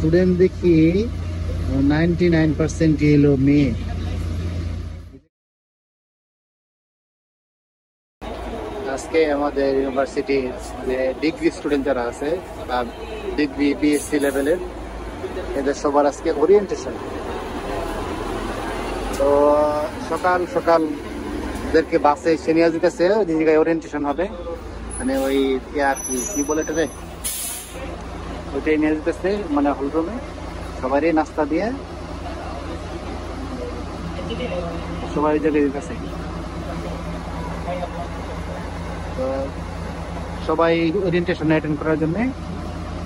Student দেখি 99% হলো মেয়ে। আজকে আমাদের ইউনিভার্সিটির ডিগ্রি স্টুডেন্ট যারা আছে বা ডিগ্রি বিএসসি লেভেলের এদের সবার আজকে ওরিয়েন্টেশন। তো সকাল সকাল ওদেরকে বাসে এসে নিয়ে যেতেছে, ওই জায়গায় ওরিয়েন্টেশন হবে, মানে ওই কি বলে এটাতে, ওইটাই নিয়ে যেতেছে মানে হল রুমে সবারই নাস্তা দিয়ে সবাই ওই জায়গায় দিতেছে। তো সবাই ওরিয়েন্টেশন অ্যাটেন্ড করার জন্য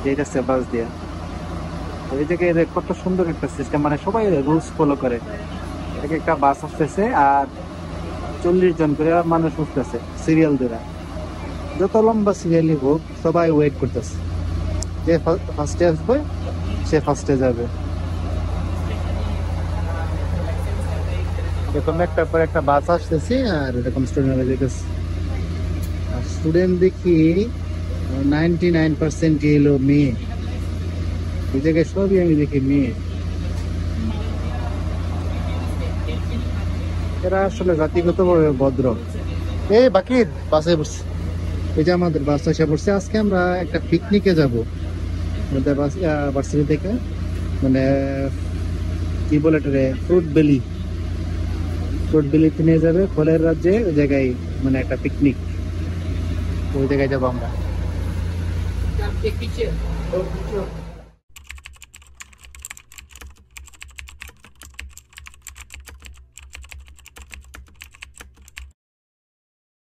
যেতেছে বাস দিয়ে। ওই জায়গায় কত সুন্দর একটা সিস্টেম, মানে সবাই রুলস ফলো করে। এটাকে একটা বাস আসতেছে আর 40 জন করে মানুষ উঠতেছে সিরিয়াল ধরে, যত লম্বা সিরিয়ালই হোক সবাই ওয়েট করতেছে, যে ফার্স্টে আসবে সে ফার্স্টে যাবে। এরকম একটা পর একটা বাস আসতেছে আর এরকম স্টুডেন্ট যেতেছে। আর স্টুডেন্ট দেখি 99% হলো মেয়ে। এই জায়গায় সবই আমি দেখি মেয়ে। এরা আসলে জাতিগতভাবে ভদ্র। এই বাকি বাসে পড়ছে, এই যে আমাদের বাস এসে পড়ছে। আজকে আমরা একটা পিকনিকে যাবো আমাদের ভার্সিটি থেকে, মানে কি বলে এটারে, ফ্রুট বেলিতে নিয়ে যাবে, ফলের রাজ্যে। ওই জায়গায় মানে একটা পিকনিক, ওই জায়গায় যাবো আমরা।